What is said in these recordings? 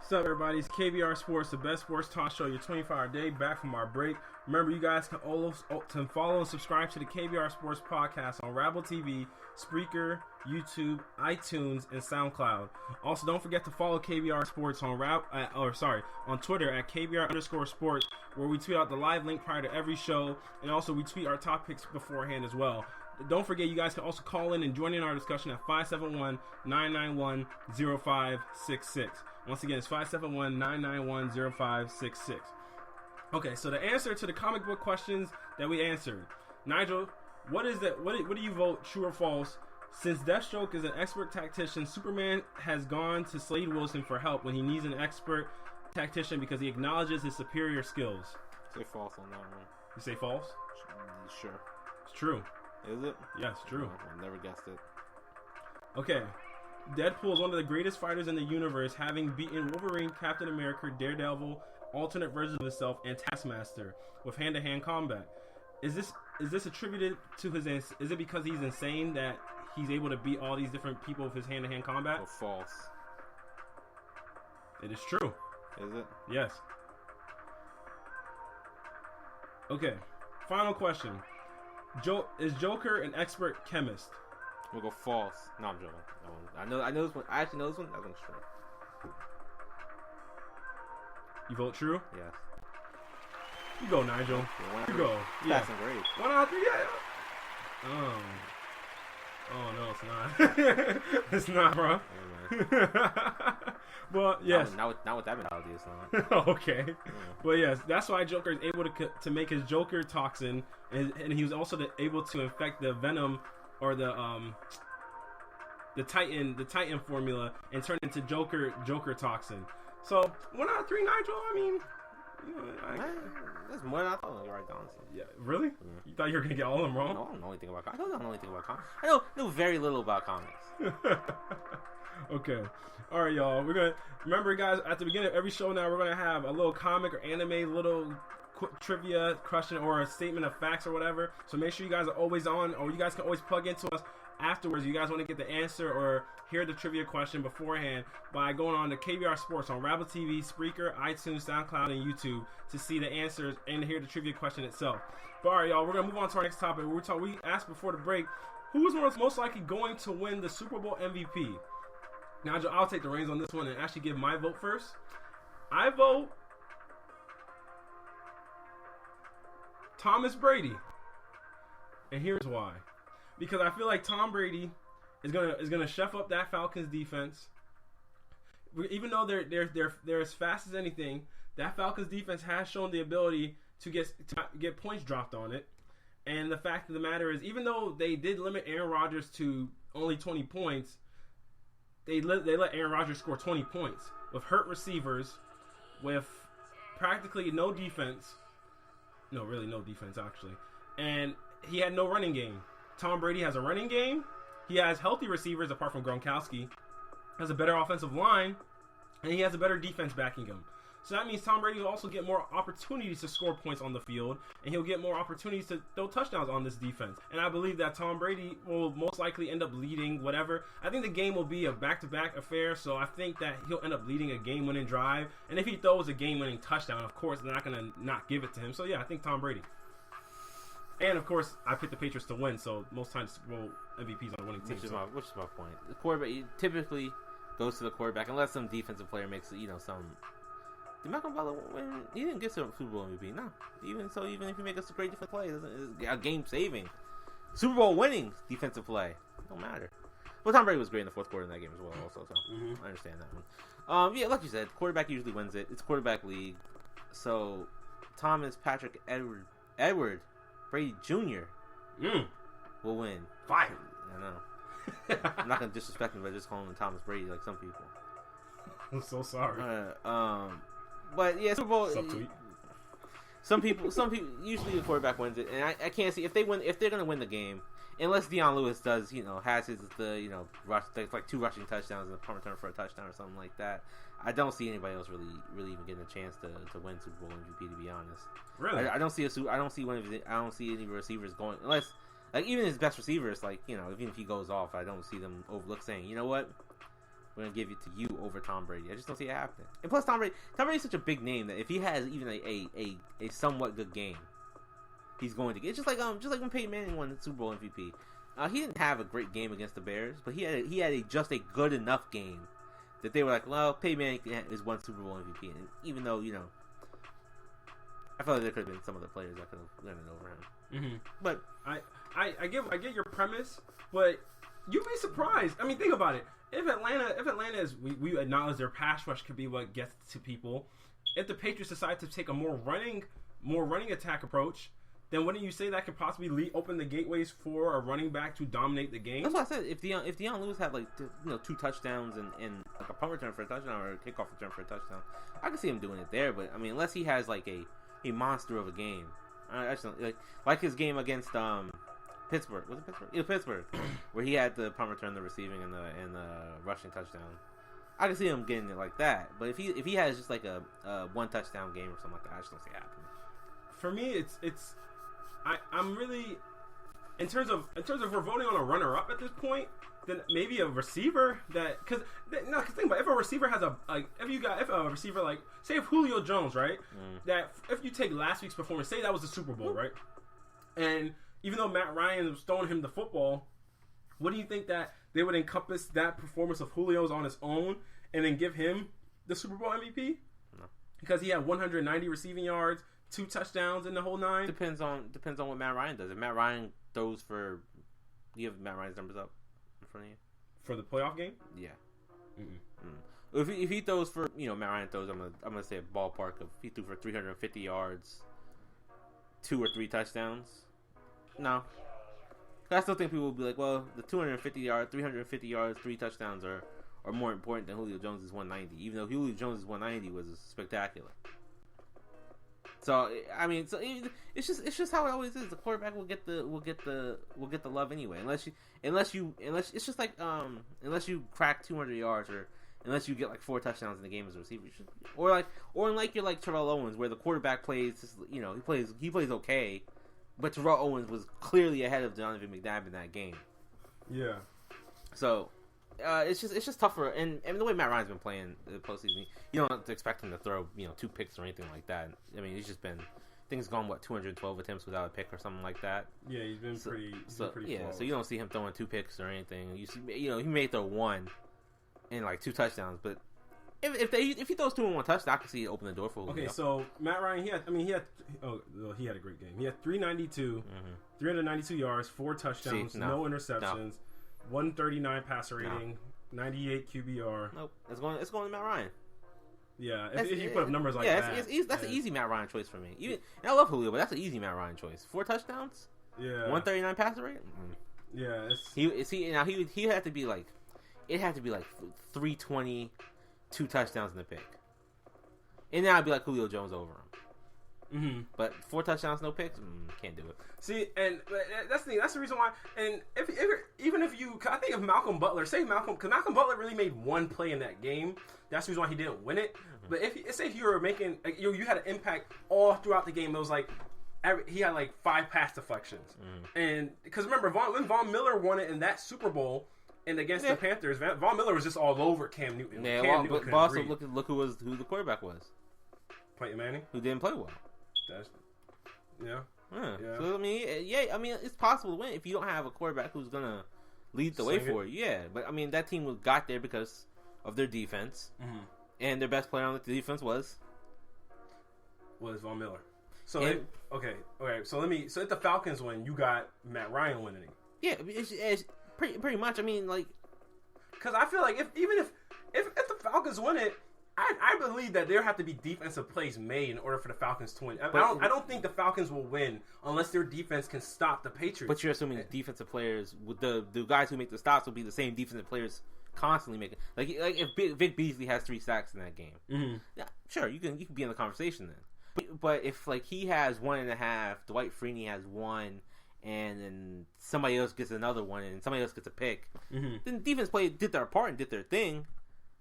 What's up, everybody? It's KBR Sports, the best sports talk show, your 24-hour day, back from our break. Remember, you guys can follow and subscribe to the KBR Sports podcast on Rabble TV, Spreaker, YouTube, iTunes, and SoundCloud. Also, don't forget to follow KBR Sports on on Twitter at KBR_sports, where we tweet out the live link prior to every show, and also we tweet our top picks beforehand as well. Don't forget, you guys can also call in and join in our discussion at 571-991-0566. Once again, it's 571-991-0566. Okay, so the answer to the comic book questions that we answered. Nigel, what do you vote, true or false? Since Deathstroke is an expert tactician, Superman has gone to Slade Wilson for help when he needs an expert tactician because he acknowledges his superior skills. Say false on that one. You say false? Sure. It's true. Is it? Yes, true. I never guessed it. Okay. Deadpool is one of the greatest fighters in the universe, having beaten Wolverine, Captain America, Daredevil, alternate versions of himself, and Taskmaster with hand-to-hand combat. Is this attributed to his? Is it because he's insane that he's able to beat all these different people with his hand-to-hand combat? Or false? It is true. Is it? Yes. Okay. Final question. Is Joker an expert chemist? We'll go false. No, I'm joking. I know this one. I actually know this one. That one's true. You vote true? Yes. You go, Nigel. Yeah, you go. Yeah. That's great. 1 out of 3. Yeah. Oh no, it's not. It's not, bro. Well, yes. Not with that mentality, it's not. Okay. Yeah. Well, yes, that's why Joker is able to make his Joker toxin, and he was also able to infect the Venom or the Titan formula and turn into Joker toxin. So 1 out of 3, Nigel. I mean, that's more than I thought. Right, honestly. Yeah, really? Yeah. You thought you were gonna get all of them wrong? No, I don't know anything about comics. I don't know anything about comics. I know very little about comics. Okay. All right, y'all. We're gonna remember, guys. At the beginning of every show, now we're gonna have a little comic or anime, little quick trivia question or a statement of facts or whatever. So make sure you guys are always on, or you guys can always plug into us afterwards. You guys want to get the answer or hear the trivia question beforehand by going on to KBR Sports on Rabble TV, Spreaker, iTunes, SoundCloud, and YouTube to see the answers and to hear the trivia question itself. But all right, y'all, we're gonna move on to our next topic. We asked before the break, who is most likely going to win the Super Bowl MVP? Nigel, I'll take the reins on this one and actually give my vote first. I vote Thomas Brady, and here's why. Because I feel like Tom Brady is gonna chef up that Falcons defense. Even though they're as fast as anything, that Falcons defense has shown the ability to get points dropped on it. And the fact of the matter is, even though they did limit Aaron Rodgers to only 20 points, they let Aaron Rodgers score 20 points with hurt receivers, with practically no defense. No, really no defense actually, and he had no running game. Tom Brady has a running game. He has healthy receivers apart from Gronkowski. Has a better offensive line, and he has a better defense backing him. So that means Tom Brady will also get more opportunities to score points on the field, and he'll get more opportunities to throw touchdowns on this defense. And I believe that Tom Brady will most likely end up leading whatever. I think the game will be a back-to-back affair, so I think that he'll end up leading a game-winning drive. And if he throws a game-winning touchdown, of course, they're not going to not give it to him. So yeah, I think Tom Brady. And of course, I picked the Patriots to win, so most times Super Bowl MVPs on the winning team. Which is my point. The quarterback typically goes to the quarterback unless some defensive player makes some. Did Malcolm Butler win? He didn't get to the Super Bowl MVP. No. Even if you make a great defensive play, it's a game saving, Super Bowl winning defensive play. Don't matter. Well, Tom Brady was great in the fourth quarter in that game as well. Also, so I understand that one. Yeah, like you said, quarterback usually wins it. It's quarterback league. So Thomas Patrick Edward Brady Jr. Will win. Fire. I know. I'm not gonna disrespect him by just calling him Thomas Brady like some people. I'm so sorry. But yeah, Super Bowl. Subtweet. Some people, usually the quarterback wins it, and I can't see if they're gonna win the game, unless Deion Lewis has his rush, like 2 rushing touchdowns and a punt return for a touchdown or something like that. I don't see anybody else really even getting a chance to win Super Bowl MVP. To be honest, really, I don't see any receivers going unless even his best receivers, even if he goes off, I don't see them overlook saying, you know what, we're gonna give it to you over Tom Brady. I just don't see it happening. And plus, Tom Brady's such a big name that if he has even a somewhat good game, he's going to get. It's just like when Peyton Manning won the Super Bowl MVP. He didn't have a great game against the Bears, but he had just a good enough game that they were like, well, Peyton Manning is one Super Bowl MVP. And even though, I felt like there could have been some other players that could have won it over him. Mm-hmm. But I get your premise, but you'd be surprised. I mean, think about it. If Atlanta is, we acknowledge their pass rush could be what gets to people. If the Patriots decide to take a more running attack approach, then wouldn't you say that could possibly open the gateways for a running back to dominate the game? That's what I said. If Deion Lewis had 2 touchdowns and like a punt return for a touchdown or a kickoff return for a touchdown, I could see him doing it there. But I mean, unless he has like a monster of a game, I just don't, like his game against Pittsburgh. Was it Pittsburgh? Yeah, Pittsburgh, where he had the punt return, the receiving, and the rushing touchdown. I can see him getting it like that. But if he has just like a 1 touchdown game or something like that, I just don't see it happening. For me, I'm really in terms of we're voting on a runner up at this point. Then maybe a receiver because think about it, if a receiver has if a receiver like say if Julio Jones, right? That if you take last week's performance, say that was the Super Bowl, right? And even though Matt Ryan was throwing him the football, what do you think that they would encompass that performance of Julio's on his own and then give him the Super Bowl MVP? No. Because he had 190 receiving yards, 2 touchdowns in the whole 9. Depends on what Matt Ryan does. If Matt Ryan throws for, do you have Matt Ryan's numbers up in front of you for the playoff game? Yeah. If he throws for, Matt Ryan throws, I'm gonna say a ballpark of he threw for 350 yards, 2 or 3 touchdowns. No. I still think people will be like, well, the 250 yards, 350 yards, 3 touchdowns are more important than Julio Jones' 190. Even though Julio Jones' 190 was spectacular. So I mean, it's just how it always is. The quarterback will get the love anyway, unless it's just like unless you crack 200 yards or unless you get like 4 touchdowns in the game as a receiver, or like you're like Terrell Owens, where the quarterback plays, he plays okay. But Terrell Owens was clearly ahead of Donovan McNabb in that game. Yeah. So it's just tougher. And the way Matt Ryan's been playing the postseason, you don't have to expect him to throw 2 picks or anything like that. I mean, he's just been, I think he's gone 212 attempts without a pick or something like that. Yeah, he's been pretty. Yeah, flawless. so you don't see him throwing 2 picks or anything. You see, he may throw 1 and like 2 touchdowns, but. If he throws 2 in 1 touchdown, I can see it open the door for Julio. Okay, so Matt Ryan, he had a great game. He had 392, 392 yards, 4 touchdowns, no interceptions, 139 passer rating, 98 QBR. Nope, it's going to Matt Ryan. Yeah, if you put up numbers like that, that's an easy Matt Ryan choice for me. And I love Julio, but that's an easy Matt Ryan choice. 4 touchdowns, 139 passer rating. Yeah, he had to be like, it had to be like 320. 2 touchdowns and a pick, and now I'd be like Julio Jones over him. Mm-hmm. But 4 touchdowns, no picks, can't do it. See, and that's the thing. That's the reason why. And even if you, I think if Malcolm Butler, because Malcolm Butler really made 1 play in that game. That's the reason why he didn't win it. Mm-hmm. But if you were making, you had an impact all throughout the game. It was like he had like 5 pass deflections, and because remember when Von Miller won it in that Super Bowl. And against the Panthers, Von Miller was just all over Cam Newton. Yeah, but also look who the quarterback was. Peyton Manning, who didn't play well. Yeah. So I mean, it's possible to win if you don't have a quarterback who's gonna lead the way for you. Yeah, but I mean, that team got there because of their defense, and their best player on the defense was Von Miller. So okay. So if the Falcons win, you got Matt Ryan winning. Yeah, it's Pretty much. I mean, like, because I feel like if the Falcons win it, I believe that there have to be defensive plays made in order for the Falcons to win. I don't think the Falcons will win unless their defense can stop the Patriots. But you're assuming defensive players, with the guys who make the stops, will be the same defensive players constantly making. Like if Vic Beasley has 3 sacks in that game, yeah, sure, you can be in the conversation then. But if like he has 1.5, Dwight Freeney has 1. And then somebody else gets another one, and somebody else gets a pick. Then defense did their part and did their thing.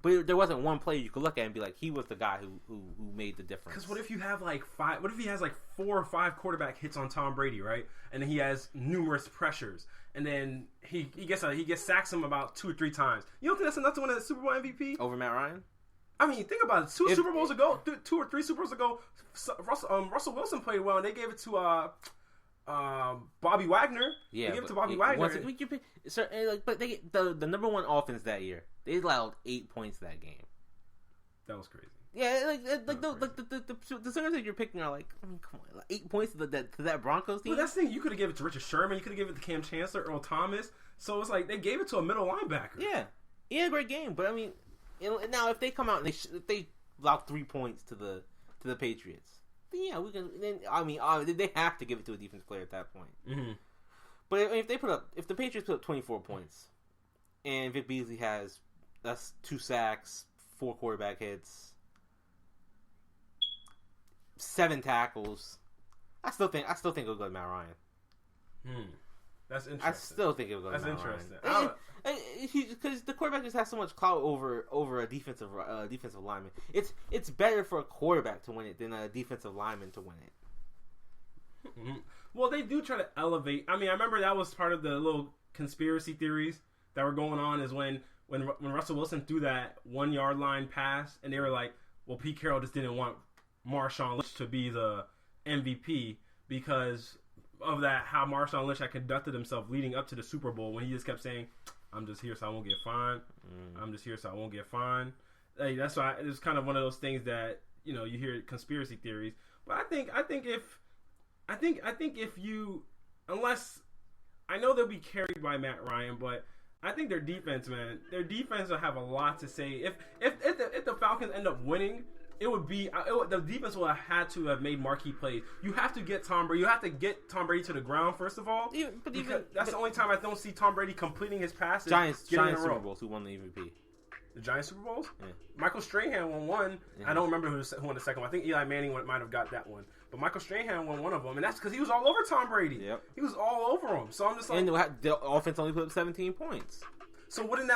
But there wasn't one player you could look at and be like, he was the guy who made the difference. Because what if you have like five? What if he has like 4 or 5 quarterback hits on Tom Brady, right? And then he has numerous pressures, and then he sacks him about 2 or 3 times. You don't think that's enough to win a Super Bowl MVP Over Matt Ryan? I mean, think about it. 2 Super Bowls ago, 2 or 3 Super Bowls ago, Russell Wilson played well, and they gave it to Bobby Wagner. Yeah, they gave it to Bobby Wagner. But the number one offense that year, they allowed 8 points that game. That was crazy. Yeah, the Singers that you're picking are like, I mean, come on, like 8 points to that Broncos team. Well, that's the thing. You could have given it to Richard Sherman. You could have given it to Cam Chancellor, Earl Thomas. So it's like they gave it to a middle linebacker. Yeah, he had a great game, but I mean, now if they come out and if they allow 3 points to the Patriots, then yeah, we can. Then I mean, they have to give it to a defensive player at that point. Mm-hmm. But if the Patriots put up 24 points, and Vic Beasley has 2 sacks, 4 quarterback hits, 7 tackles, I still think it'll go to Matt Ryan. That's interesting. I still think it'll go to Matt Ryan. Because the quarterback just has so much clout over a defensive lineman. It's better for a quarterback to win it than a defensive lineman to win it. Mm-hmm. Well, they do try to elevate. I mean, I remember that was part of the little conspiracy theories that were going on. Is when Russell Wilson threw that 1 yard line pass, and they were like, "Well, Pete Carroll just didn't want Marshawn Lynch to be the MVP because of that. How Marshawn Lynch had conducted himself leading up to the Super Bowl when he just kept saying, "I'm just here so I won't get fined. I'm just here so I won't get fined." Like, that's why it's kind of one of those things that you hear conspiracy theories. But I think if you, unless I know they'll be carried by Matt Ryan, but I think their defense will have a lot to say. If the Falcons end up winning, the defense will have had to have made marquee plays. You have to get Tom Brady. You have to get Tom Brady to the ground first of all. That's the only time I don't see Tom Brady completing his passes. Giants Super Bowls. Who won the MVP? The Giants Super Bowls? Yeah. Michael Strahan won one. Yeah. I don't remember who won the second one. I think Eli Manning might have got that one. But Michael Strahan won one of them, and that's because he was all over Tom Brady. Yep. He was all over him. So I'm just like, and the offense only put up 17 points. So if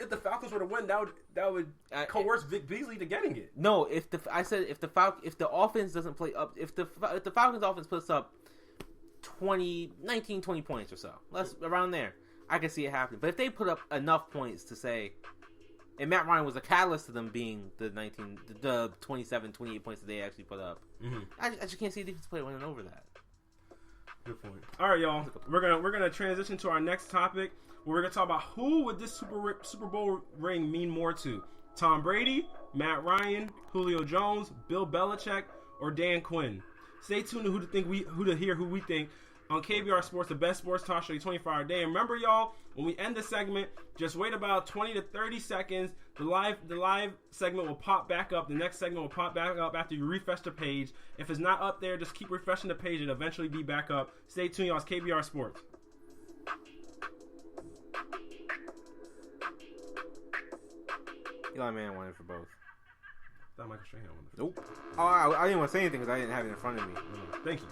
the Falcons were to win, that would coerce Vic Beasley to getting it. No, if the offense doesn't play up, if the Falcons offense puts up 20 points or so, that's around there, I can see it happening. But if they put up enough points to say, and Matt Ryan was a catalyst to them being the 27, 28 points that they actually put up, I just can't see a defensive player winning over that. Good point. All right, y'all. We're gonna transition to our next topic. We're going to talk about who would this Super Bowl ring mean more to? Tom Brady, Matt Ryan, Julio Jones, Bill Belichick, or Dan Quinn? Stay tuned to hear who we think on KBR Sports, the best sports talk show 24-hour day. And remember, y'all, when we end the segment, just wait about 20 to 30 seconds. The live segment will pop back up. The next segment will pop back up after you refresh the page. If it's not up there, just keep refreshing the page and eventually be back up. Stay tuned, y'all. It's KBR Sports. Eli Manning won it for both. That Michael Strahan won it. Nope. Oh, I didn't want to say anything because I didn't have it in front of me. Thank you.